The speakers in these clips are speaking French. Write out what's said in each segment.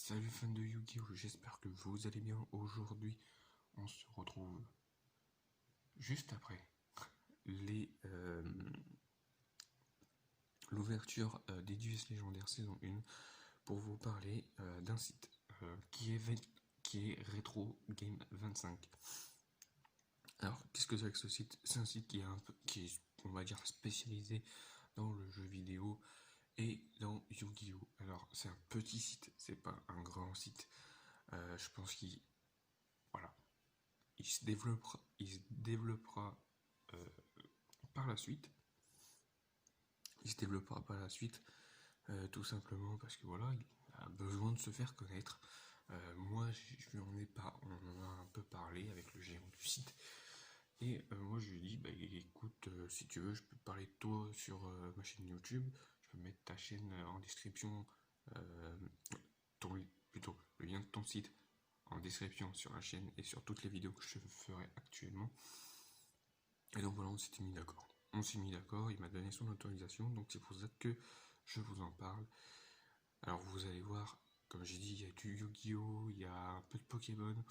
Salut fans de Yu-Gi-Oh! J'espère que vous allez bien. Aujourd'hui, on se retrouve juste après l'ouverture des DS légendaires saison 1 pour vous parler d'un site qui est Retro Game 25. Alors, qu'est-ce que c'est que ce site? C'est un site qui est, on va dire, spécialisé dans le jeu vidéo et dans Yu-Gi-Oh! Alors, c'est un petit site, c'est pas un grand site. Je pense voilà, il se développera par la suite. Il se développera par la suite, tout simplement parce que voilà, il a besoin de se faire connaître. Moi, on en a un peu parlé avec le géant du site. Et moi, je lui ai dit, bah, écoute, si tu veux, je peux parler de toi sur ma chaîne YouTube. Je peux mettre ta chaîne en description, plutôt le lien de ton site en description sur la chaîne et sur toutes les vidéos que je ferai actuellement. Et donc voilà, on s'était mis d'accord. On s'est mis d'accord, il m'a donné son autorisation, donc c'est pour ça que je vous en parle. Alors vous allez voir, comme j'ai dit, il y a du Yu-Gi-Oh!, il y a un peu de Pokémon,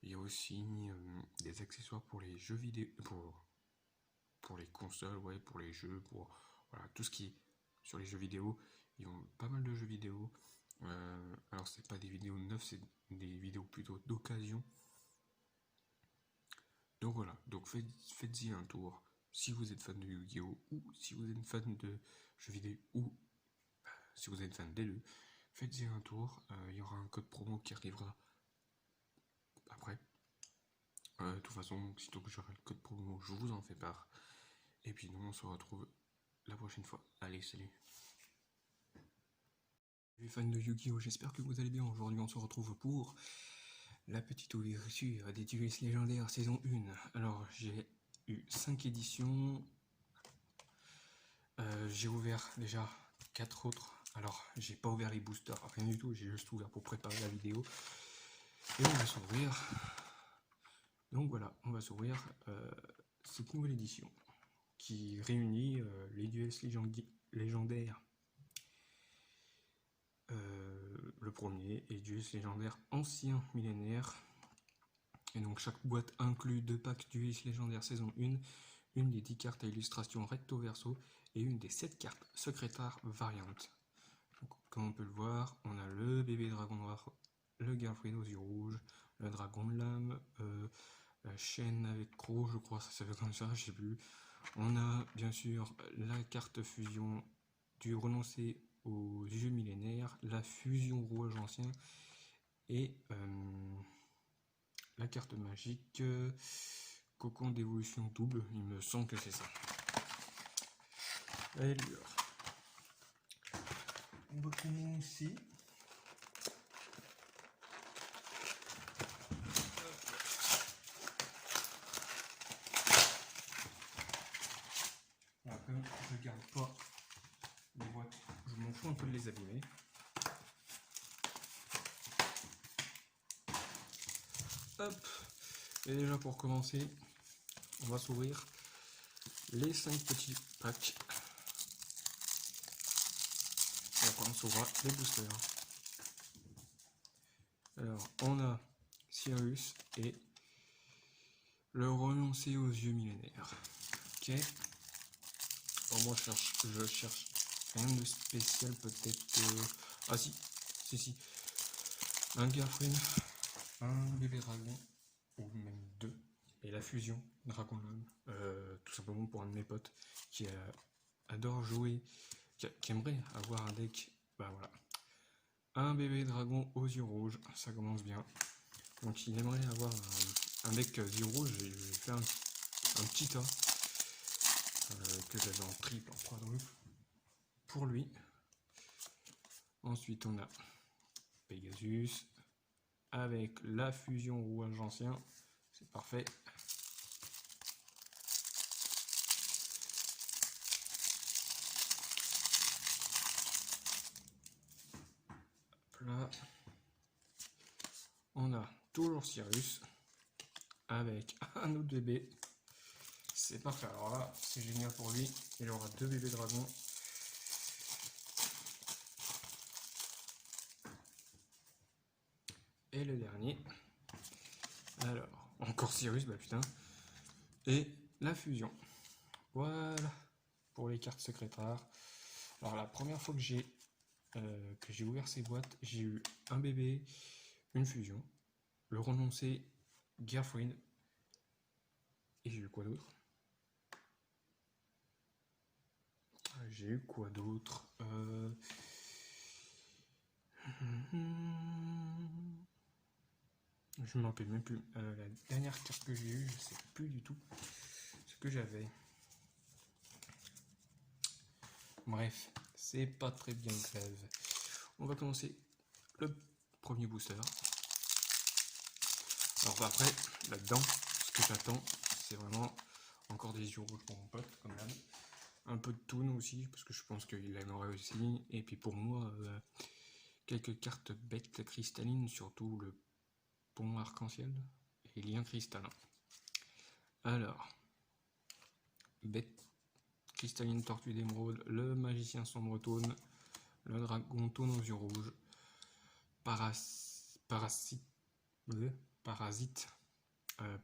il y a aussi des accessoires pour les jeux vidéo, pour les consoles, ouais, pour les jeux, pour voilà, tout ce qui est sur les jeux vidéo. Ils ont pas mal de jeux vidéo. Alors c'est pas des vidéos neuves, c'est des vidéos plutôt d'occasion. Donc voilà, donc faites-y un tour si vous êtes fan de Yu-Gi-Oh! Ou si vous êtes fan de jeux vidéo ou si vous êtes fan des deux, faites-y un tour. Il y aura un code promo qui arrivera après. De toute façon, sitôt que j'aurai le code promo, je vous en fais part. Et puis nous, on se retrouve la prochaine fois. Allez, salut. Les fans de Yu-Gi-Oh! J'espère que vous allez bien. Aujourd'hui, on se retrouve pour la petite ouverture des DS légendaires saison 1. Alors, j'ai eu 5 éditions. J'ai ouvert déjà 4 autres. Alors, j'ai pas ouvert les boosters, rien du tout. J'ai juste ouvert pour préparer la vidéo. Et on va s'ouvrir. Donc voilà, on va s'ouvrir cette nouvelle édition qui réunit les DS légendaires. Le premier et DS légendaire ancien millénaire. Et donc chaque boîte inclut 2 packs DS légendaire saison 1, une des 10 cartes à illustration recto verso et une des 7 cartes secrétaires variantes. Donc, comme on peut le voir, on a le bébé dragon noir, le Girlfriend aux yeux rouges, le dragon de lame, la chaîne avec croc, je crois, ça s'appelle comme ça, je sais plus. On a bien sûr la carte fusion du renoncé aux yeux millénaires, la fusion rouage ancien et la carte magique cocon d'évolution double, il me semble que c'est ça. Alors, on va commencer. Voilà, comme je garde pas les boîtes, je m'en fous un peu de les abîmer. Hop. Et déjà pour commencer, on va s'ouvrir les 5 petits packs. Et après on s'ouvrira les boosters. Alors on a Cyrus et le renoncé aux yeux millénaires. Ok. Alors moi je cherche rien de spécial, peut-être. Ah si. Un Girlfriend, un bébé dragon, ou même 2. Et la fusion dragon lame, tout simplement pour un de mes potes qui adore jouer, qui aimerait avoir un deck. Bah voilà. Un bébé dragon aux yeux rouges, ça commence bien. Donc il aimerait avoir un deck yeux rouges, j'ai fait un petit tas que j'avais en triple, en quadruple pour lui. Ensuite on a Pegasus avec la fusion rouage ancien, c'est parfait. Là, on a toujours Cyrus avec un autre bébé. C'est parfait. Alors là, c'est génial pour lui. Il aura 2 bébés dragons. Et le dernier. Alors, encore Cyrus, bah putain. Et la fusion. Voilà. Pour les cartes secrètes rares. Alors la première fois que j'ai ouvert ces boîtes, j'ai eu un bébé, une fusion, le renoncé, Girlfriend, et j'ai eu quoi d'autre? J'ai eu quoi d'autre Je ne me rappelle même plus. La dernière carte que j'ai eue, je sais plus du tout ce que j'avais. Bref, c'est pas très bien grave. On va commencer le premier booster. Alors après, là-dedans, ce que j'attends, c'est vraiment encore des yeux rouges pour mon pote, comme d'hab. Un peu de Toon aussi, parce que je pense qu'il l'aimerait aussi. Et puis pour moi, quelques cartes bêtes cristallines, surtout le pont arc-en-ciel et lien cristallin. Alors, bête cristalline tortue d'émeraude, le magicien sombre Toon, le dragon Toon aux yeux rouges, parasite,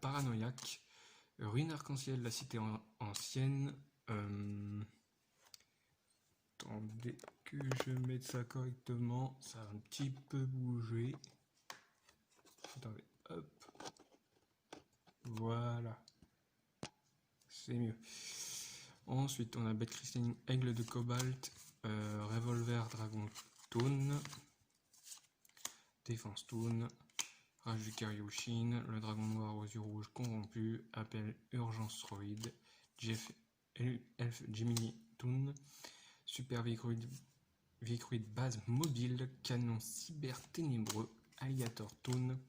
paranoïaque, ruine arc-en-ciel, la cité ancienne. Attendez que je mette ça correctement, ça a un petit peu bougé. Attendez, hop. Voilà. C'est mieux. Ensuite, on a bête cristalline, aigle de cobalt, revolver dragon Toon, défense Toon, rage du Karyushin, le dragon noir aux yeux rouges corrompu, appel urgence Roid, elf Gemini Toon, super Vicruid base mobile, canon cyber ténébreux, alligator Toon,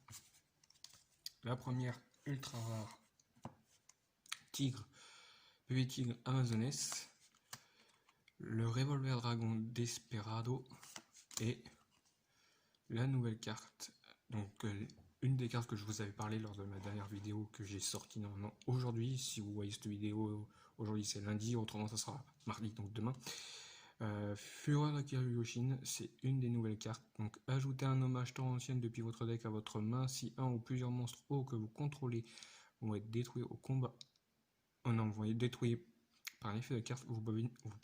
la première ultra rare, tigre, bébé tigre amazonesse, le revolver dragon Desperado et la nouvelle carte. Donc une des cartes que je vous avais parlé lors de ma dernière vidéo que j'ai sortie normalement aujourd'hui. Si vous voyez cette vidéo aujourd'hui, c'est lundi, autrement ça sera mardi, donc demain. Fureur de Karyushin, c'est une des nouvelles cartes. Donc ajoutez un hommage torrentiel depuis votre deck à votre main. Si un ou plusieurs monstres hauts que vous contrôlez vont être détruits au combat, vont être détruits par un effet de carte, vous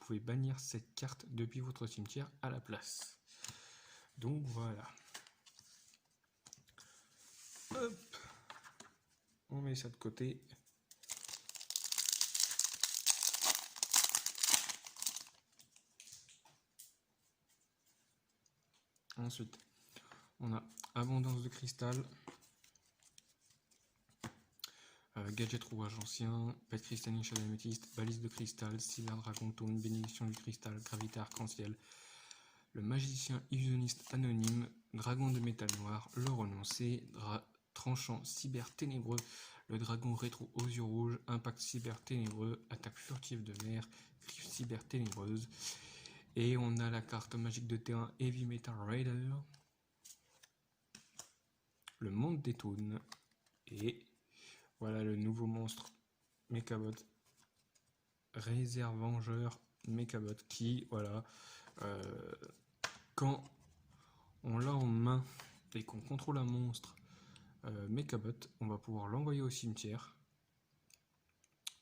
pouvez bannir cette carte depuis votre cimetière à la place. Donc voilà. Hop, on met ça de côté. Ensuite, on a abondance de cristal, gadget rouage ancien, bête cristalline chat d'améthyste, balise de cristal, cyber dragon Toon, bénédiction du cristal, gravité arc-en-ciel, le magicien illusionniste anonyme, dragon de métal noir, le renoncé, tranchant cyber ténébreux, le dragon rétro aux yeux rouges, impact cyber ténébreux, attaque furtive de mer, griffe cyber ténébreuse. Et on a la carte magique de terrain Heavy Metal Raider, le monde des Toons, et voilà le nouveau monstre Mechabot, réserve vengeur Mechabot, qui, voilà, quand on l'a en main et qu'on contrôle un monstre Mechabot, on va pouvoir l'envoyer au cimetière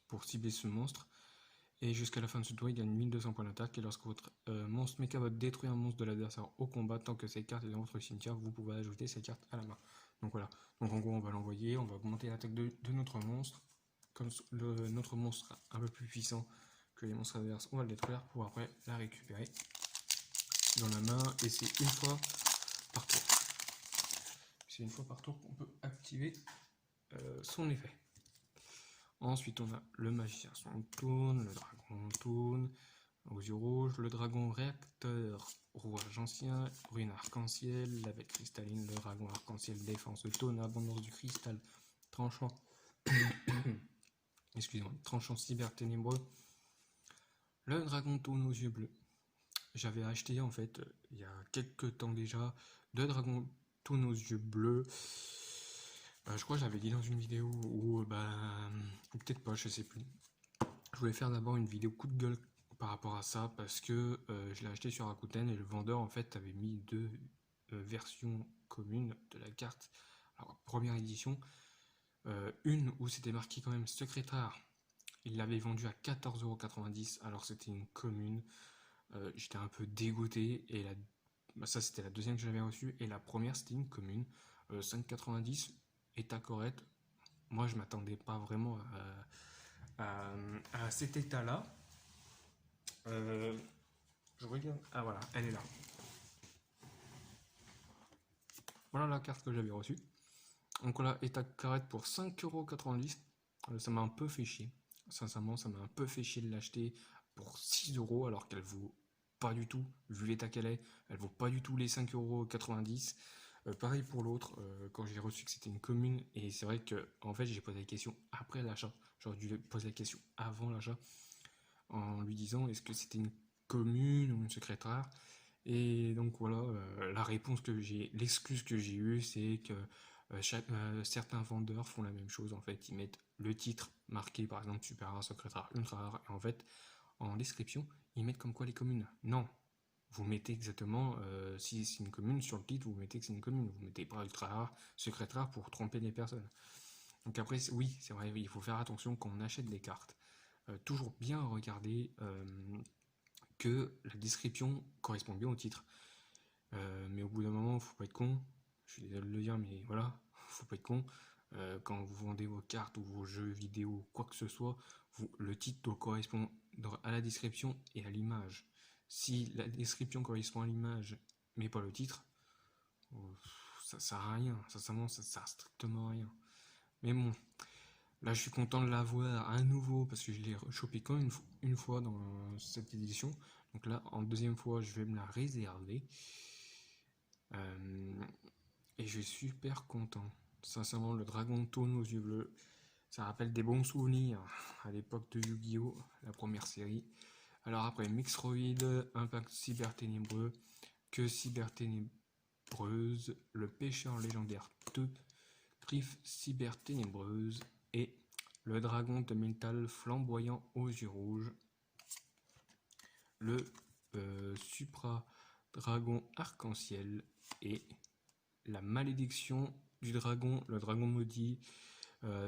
pour cibler ce monstre. Et jusqu'à la fin de ce tour, il gagne 1200 points d'attaque. Et lorsque votre monstre Mechabot détruit un monstre de l'adversaire au combat, tant que cette carte est dans votre cimetière, vous pouvez ajouter cette carte à la main. Donc voilà. Donc en gros, on va l'envoyer, on va augmenter l'attaque de notre monstre. Comme notre monstre un peu plus puissant que les monstres adverses, on va le détruire pour après la récupérer dans la main. Et c'est une fois par tour. C'est une fois par tour qu'on peut activer son effet. Ensuite, on a le magicien Toon, le dragon Toon aux yeux rouges, le dragon réacteur rouage ancien, ruine arc-en-ciel, la bête cristalline, le dragon arc-en-ciel, défense Toon, abondance du cristal, tranchant, excusez-moi, tranchant cyber ténébreux, le dragon Toon aux yeux bleus. J'avais acheté en fait il y a quelques temps déjà deux dragons Toon aux yeux bleus. Je crois que j'avais dit dans une vidéo ou peut-être pas, je sais plus. Je voulais faire d'abord une vidéo coup de gueule par rapport à ça parce que je l'ai acheté sur Rakuten et le vendeur en fait avait mis versions communes de la carte. Alors, première édition, une où c'était marqué quand même secret rare. Il l'avait vendu à 14,90 €, alors c'était une commune. J'étais un peu dégoûté. Et ça, c'était la deuxième que j'avais reçue. Et la première, c'était une commune. 5,90 €, état correct. Moi, je m'attendais pas vraiment à cet état-là. Je regarde. Ah voilà, elle est là. Voilà la carte que j'avais reçue. Donc voilà, état correct pour 5,90 €. Ça m'a un peu fait chier. Sincèrement, ça m'a un peu fait chier de l'acheter pour 6 € alors qu'elle vaut pas du tout, vu l'état qu'elle est, elle vaut pas du tout les 5,90 €. Pareil pour l'autre, quand j'ai reçu que c'était une commune, et c'est vrai que en fait j'ai posé la question après l'achat, j'aurais dû poser la question avant l'achat, en lui disant est-ce que c'était une commune ou une secrète rare. Et donc voilà, la réponse que j'ai, l'excuse que j'ai eue, c'est que certains vendeurs font la même chose. En fait, ils mettent le titre marqué par exemple super rare, secret rare, ultra rare, et en fait, en description, ils mettent comme quoi les communes. Non, vous mettez exactement, si c'est une commune, sur le titre, vous mettez que c'est une commune. Vous mettez pas ultra rare, secret rare pour tromper les personnes. Donc après, oui, c'est vrai, il faut faire attention quand on achète des cartes. Toujours bien regarder que la description correspond bien au titre. Mais au bout d'un moment, faut pas être con. Je suis désolé de le dire, mais voilà, faut pas être con. Quand vous vendez vos cartes ou vos jeux vidéo, quoi que ce soit, le titre doit correspondre à la description et à l'image. Si la description correspond à l'image, mais pas le titre, ça sert à rien. Sincèrement, ça sert strictement à rien. Mais bon, là, je suis content de l'avoir à nouveau parce que je l'ai chopé quand une fois dans cette édition. Donc là, en deuxième fois, je vais me la réserver. Et je suis super content. Sincèrement, le dragon Toon aux yeux bleus, ça rappelle des bons souvenirs à l'époque de Yu-Gi-Oh!, la première série. Alors après, Mixroid, Impact Cyber Ténébreux, Que Cyber Ténébreuse, Le Pêcheur Légendaire 2, Griffe Cyber Ténébreuse et le dragon de métal flamboyant aux yeux rouges, le Supra Dragon Arc-en-Ciel et la malédiction du dragon, le dragon maudit.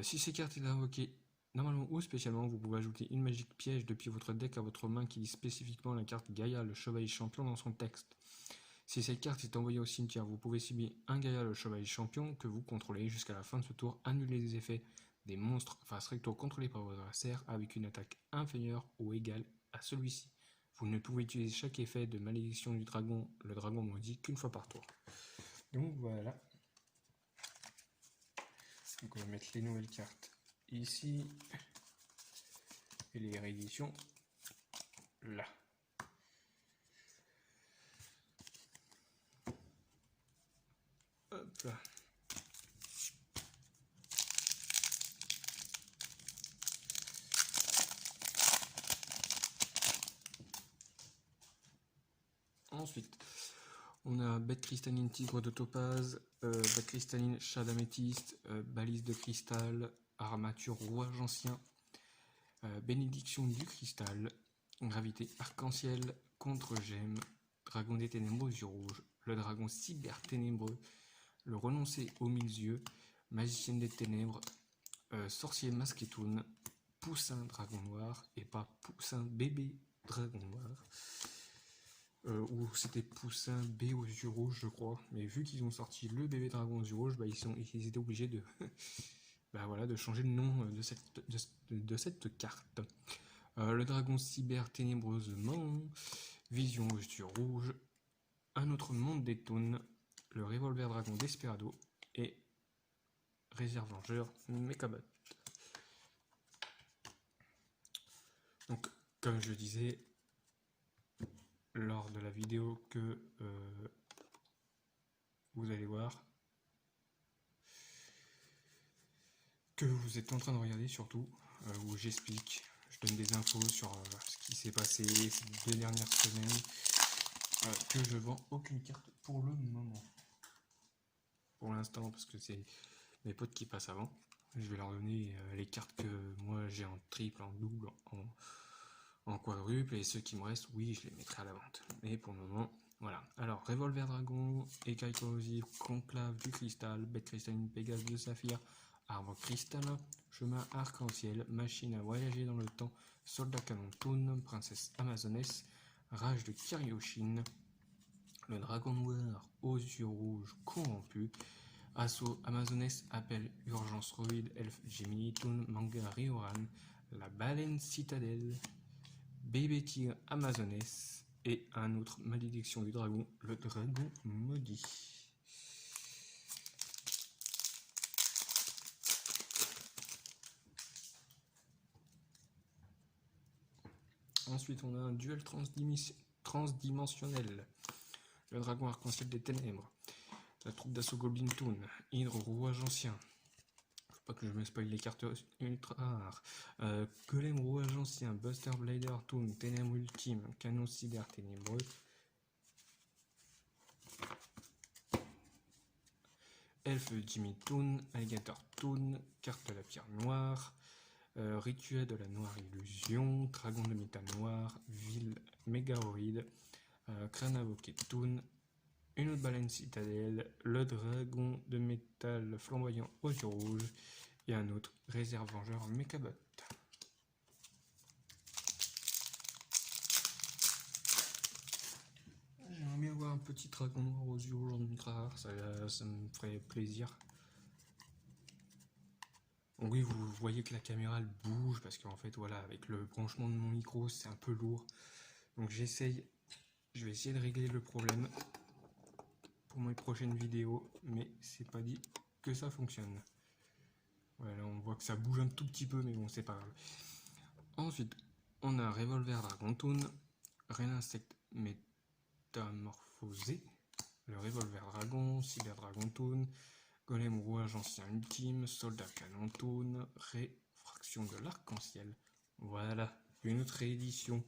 Si ces cartes sont invoquées normalement ou spécialement, vous pouvez ajouter une magique piège depuis votre deck à votre main qui lit spécifiquement la carte Gaïa, le chevalier champion dans son texte. Si cette carte est envoyée au cimetière, vous pouvez cibler un Gaïa, le chevalier champion, que vous contrôlez jusqu'à la fin de ce tour, annuler les effets des monstres face recto contrôlés par vos adversaires avec une attaque inférieure ou égale à celui-ci. Vous ne pouvez utiliser chaque effet de malédiction du dragon, le dragon maudit, qu'une fois par tour. Donc voilà. Donc on va mettre les nouvelles cartes ici et les rééditions là. Hop là. Ensuite, on a bête cristalline tigre de topaz, bête cristalline chat d'améthyste, balise de cristal, armature rouage ancien, bénédiction du cristal, gravité arc-en-ciel, contre-gemme, dragon des ténébreux aux yeux rouges, le dragon cyber ténébreux, le renoncer aux mille yeux, magicienne des ténèbres, sorcier masqué toon, poussin dragon noir et pas poussin bébé dragon noir. Ou c'était Poussin B aux yeux rouges, je crois. Mais vu qu'ils ont sorti le bébé dragon aux yeux rouges, bah, ils étaient obligés de, bah, voilà, de changer le nom de cette carte. Le dragon cyber ténébreusement, vision aux yeux rouges, un autre monde des Toons, le revolver dragon Desperado et réserve vengeur Mechabot. Donc, comme je disais lors de la vidéo que vous allez voir, que vous êtes en train de regarder surtout, où j'explique, je donne des infos sur ce qui s'est passé ces 2 dernières semaines, que je vends aucune carte pour le moment. Pour l'instant, parce que c'est mes potes qui passent avant. Je vais leur donner les cartes que moi j'ai en triple, en double, en quadruple, et ceux qui me restent, oui, je les mettrai à la vente. Mais pour le moment, Voilà, alors Revolver Dragon, Écaille corrosive, Conclave du cristal, Bête cristalline, Pégase de saphir, Arbre cristallin, Chemin arc-en-ciel, Machine à voyager dans le temps, Soldat canon Toon, Princesse amazonesse, Rage de Kiryoshin, le dragon noir aux yeux rouges corrompu, Assaut amazonesse, Appel urgence Roïd, Elfe Gemini Toon, Manga Rioran, la baleine citadelle, Bébé tigre amazonesse et un autre malédiction du dragon, le dragon maudit. Ensuite, on a un duel transdimensionnel. Le dragon arc-en-ciel des ténèbres. La troupe d'assaut Goblin Toon. Hydre rouage ancien. Faut pas que je me spoil les cartes ultra rares. Golem rouage ancien. Buster Blader Toon. Ténèbres ultime. Canon cyber ténébreux. Elfe Jimmy Toon. Alligator Toon. Carte de la pierre noire. Rituel de la noire illusion, dragon de métal noir, ville mégaoïde, crâne invoqué Toon, une autre baleine citadelle, le dragon de métal flamboyant aux yeux rouges et un autre réserve vengeur Mechabot. J'aimerais bien avoir un petit dragon noir aux yeux rouges en ultra rare, ça me ferait plaisir. Donc oui, vous voyez que la caméra elle bouge parce qu'en fait voilà, avec le branchement de mon micro c'est un peu lourd. Donc je vais essayer de régler le problème pour mes prochaines vidéos, mais c'est pas dit que ça fonctionne. Voilà, on voit que ça bouge un tout petit peu, mais bon, c'est pas grave. Ensuite, on a Revolver Dragon Toon, Reine Insecte Métamorphosé, le Revolver Dragon, Cyber Dragon Toon, Golem Rouage Ancien Ultime, Soldat Canon Toon, Réfraction de l'Arc-en-Ciel. Voilà, une autre réédition.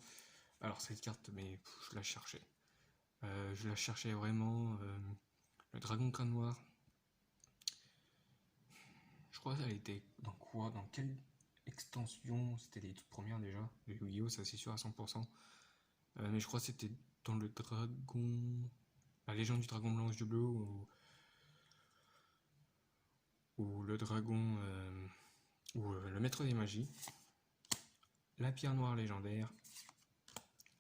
Alors cette carte, mais je la cherchais. Je la cherchais vraiment. Le Dragon Crâne Noir. Je crois qu'elle était dans quoi? Dans quelle extension? C'était les toutes premières déjà. Le Yu-Gi-Oh! Ça c'est sûr à 100%. Mais je crois que c'était dans le dragon. La légende du dragon blanc aux yeux bleus ou le dragon. Ou le maître des magies. La pierre noire légendaire.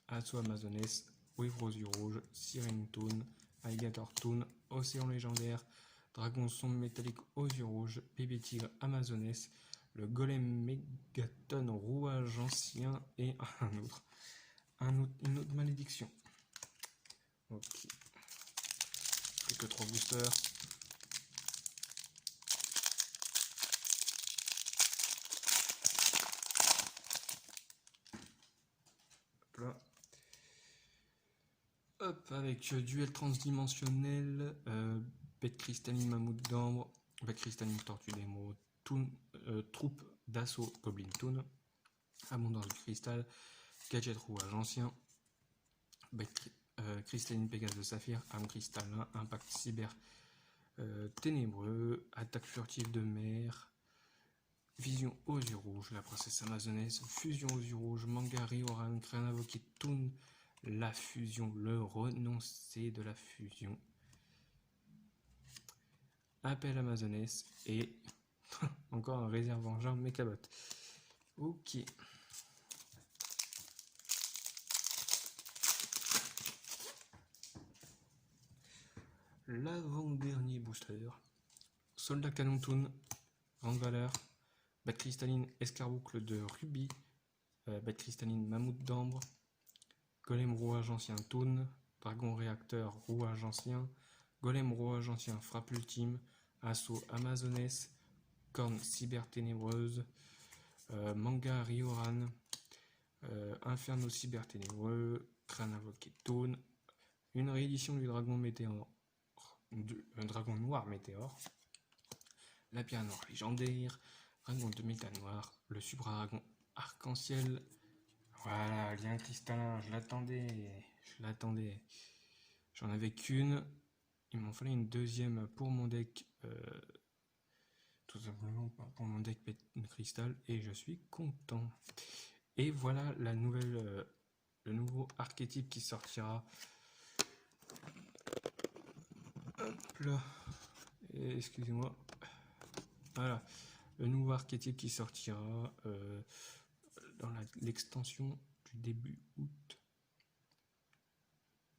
Assaut amazonesse. Wave aux yeux rouges. Sirène Toon. Alligator Toon. Océan légendaire. Dragon sombre métallique aux yeux rouges. Bébé tigre amazonesse. Le golem mégaton rouage ancien et une autre malédiction. Ok. Plus que 3 boosters. Hop là. Hop, avec duel transdimensionnel, bête cristalline mammouth d'ambre, bête cristalline tortue d'émeraude, troupe d'assaut Goblin Toon, abondance du cristal, gadget rouage ancien, bête cristalline Pégase de saphir, arme cristallin, impact cyber ténébreux, attaque furtive de mer, vision aux yeux rouges, la princesse amazonesse, fusion aux yeux rouges, manga Rioran, crâne invoqué Toon, la fusion, le renoncé de la fusion, appel amazonesse et encore un réserve vengeur Mechabot. Ok. L'avant-dernier booster. Soldat canon Toon, grande valeur. Bête cristalline escarboucle de rubis. Bête cristalline mammouth d'ambre. Golem rouage ancien Toon. Dragon réacteur rouage ancien. Golem rouage ancien frappe ultime. Assaut amazonesse. Corne cyber ténébreuse. Manga Rioran. Inferno cyber ténébreux. Crâne invoqué Toon. Une réédition du dragon météore. Un dragon noir météore. La pierre noire légendaire. Dragon de métal noir. Le supra-dragon arc-en-ciel. Voilà, lien cristallin, je l'attendais. J'en avais qu'une. Il m'en fallait une deuxième pour mon deck. Tout simplement pour mon deck cristal. Et je suis content. Et voilà le nouveau archétype qui sortira Hop là. Excusez-moi. Voilà. Le nouveau archétype qui sortira dans l'extension du début août.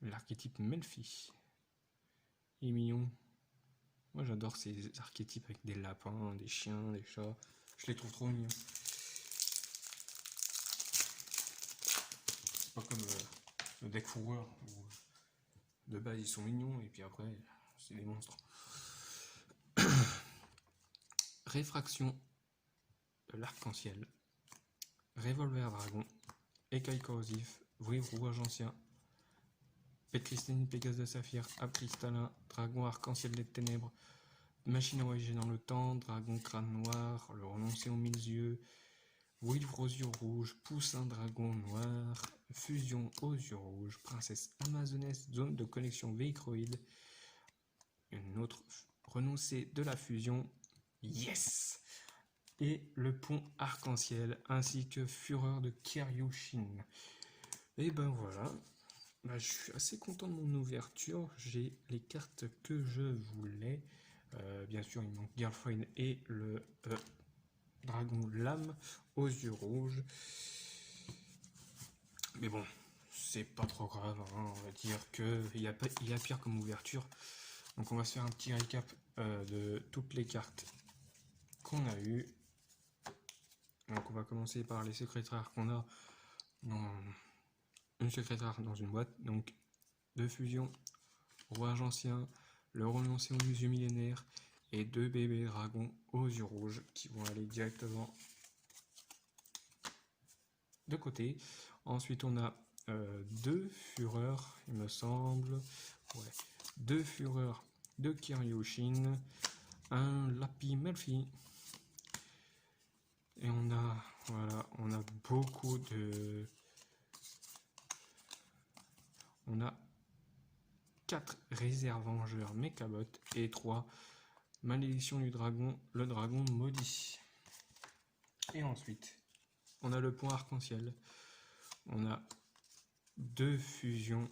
L'archétype Melfi. Il est mignon. Moi j'adore ces archétypes avec des lapins, des chiens, des chats. Je les trouve trop mignons. C'est pas comme le deck fourreur où de base ils sont mignons et puis après c'est des monstres. Réfraction de l'arc-en-ciel. Revolver dragon. Écaille corrosif. Vouivre rouage ancien. Pétristine Pégase de saphir. Ap cristallin. Dragon arc-en-ciel des ténèbres. Machine à voyager dans le temps. Dragon crâne noir. Le renoncer aux mille yeux. Vouivre aux yeux rouges. Poussin dragon noir. Fusion aux yeux rouges. Princesse amazonesse. Zone de connexion véhicroïde. Une autre. Renoncer de la fusion. Yes! Et le pont arc-en-ciel, ainsi que Fureur de Kiryushin. Et ben voilà, je suis assez content de mon ouverture, j'ai les cartes que je voulais. Bien sûr, il manque Girlfriend et le dragon lame aux yeux rouges. Mais bon, c'est pas trop grave, hein, on va dire qu'il y a pire comme ouverture. Donc on va se faire un petit récap de toutes les cartes qu'on a eues. Donc on va commencer par les secrets rares qu'on a dans une secrète rare dans une boîte. Donc 2 fusions, rouage ancien, le renoncé aux yeux millénaires et 2 bébés dragons aux yeux rouges qui vont aller directement de côté. Ensuite on a 2 fureurs, il me semble. Ouais. 2 fureurs de Kiryushin, un Lapi Melfi. Et on a beaucoup de... On a 4 réserves vengeurs Mechabot et 3 malédiction du dragon, le dragon maudit. Et ensuite, on a le pont arc-en-ciel. On a 2 fusions.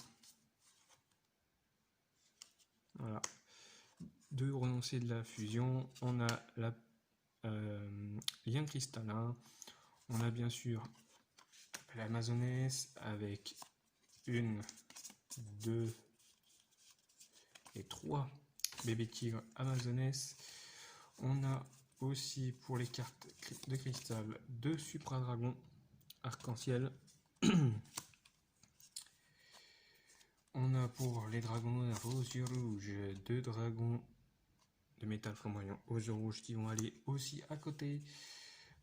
Voilà. 2 renoncés de la fusion. On a la lien cristallin. On a bien sûr l'amazonesse avec 1, 2 et 3 bébés tigres amazonesse. On a aussi pour les cartes de cristal 2 supra dragons arc-en-ciel. On a pour les dragons aux yeux rouges 2 dragons de métal flamboyant aux yeux rouges qui vont aller aussi à côté,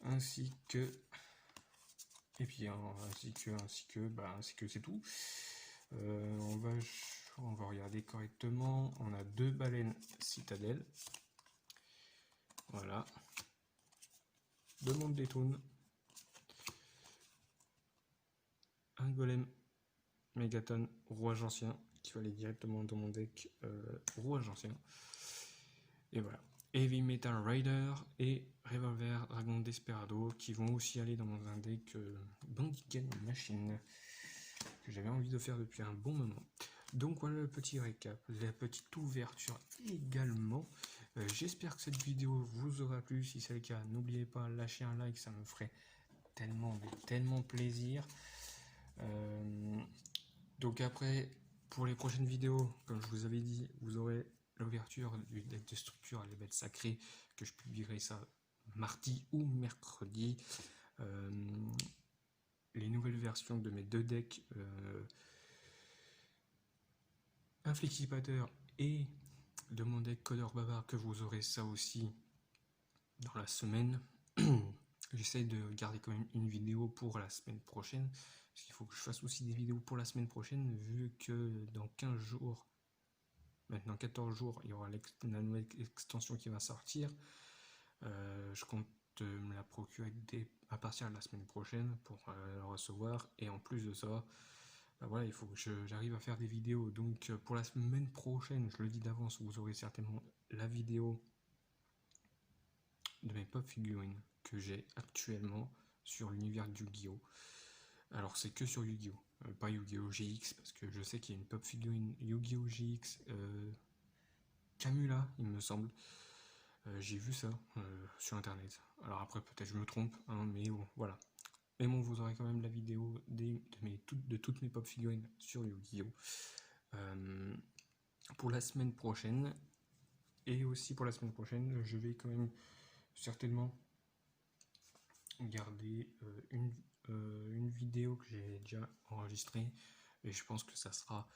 ainsi que c'est tout. On va regarder correctement. On a 2 baleines citadelles. Voilà. 2 mondes des tones. Un golem mégaton rouage ancien qui va aller directement dans mon deck rouage ancien. Et voilà. Heavy Metal Rider et Revolver Dragon Desperado qui vont aussi aller dans un deck Bandiken Machine que j'avais envie de faire depuis un bon moment. Donc voilà le petit récap, la petite ouverture également. J'espère que cette vidéo vous aura plu. Si c'est le cas, n'oubliez pas, lâcher un like, ça me ferait tellement plaisir. Donc après, pour les prochaines vidéos, comme je vous avais dit, vous aurez l'ouverture du deck de structure les bêtes sacrées, que je publierai ça mardi ou mercredi. Les nouvelles versions de mes 2 decks Inflixipateur et de mon deck Codeur Bavard, que vous aurez ça aussi dans la semaine. J'essaye de garder quand même une vidéo pour la semaine prochaine, parce qu'il faut que je fasse aussi des vidéos pour la semaine prochaine, vu que dans 15 jours, maintenant 14 jours, il y aura la nouvelle extension qui va sortir. Je compte me la procurer à partir de la semaine prochaine pour la recevoir, et en plus de ça, voilà, il faut que j'arrive à faire des vidéos. Donc pour la semaine prochaine, je le dis d'avance, vous aurez certainement la vidéo de mes pop figurines que j'ai actuellement sur l'univers de Yu-Gi-Oh! Alors c'est que sur Yu-Gi-Oh! pas Yu-Gi-Oh! GX, parce que je sais qu'il y a une pop figurine Yu-Gi-Oh! GX Camula, il me semble. J'ai vu ça sur internet. Alors après, peut-être je me trompe, hein, mais bon, voilà. Mais bon, vous aurez quand même la vidéo de toutes mes pop figurines sur Yu-Gi-Oh! Pour la semaine prochaine. Et aussi pour la semaine prochaine, je vais quand même certainement garder une vidéo que j'ai déjà enregistrée. Et je pense que ça sera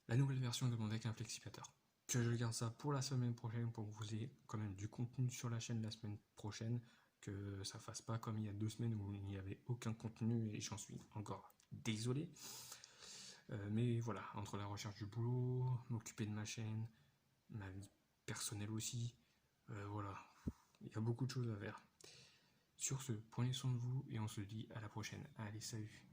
la nouvelle version de mon deck inflexipateur. Que je garde ça pour la semaine prochaine pour que vous ayez quand même du contenu sur la chaîne la semaine prochaine. Que ça fasse pas comme il y a 2 semaines où il n'y avait aucun contenu et j'en suis encore désolé. Mais voilà, entre la recherche du boulot, m'occuper de ma chaîne, ma vie personnelle aussi, voilà, il y a beaucoup de choses à faire. Sur ce, prenez soin de vous et on se dit à la prochaine. Allez, salut!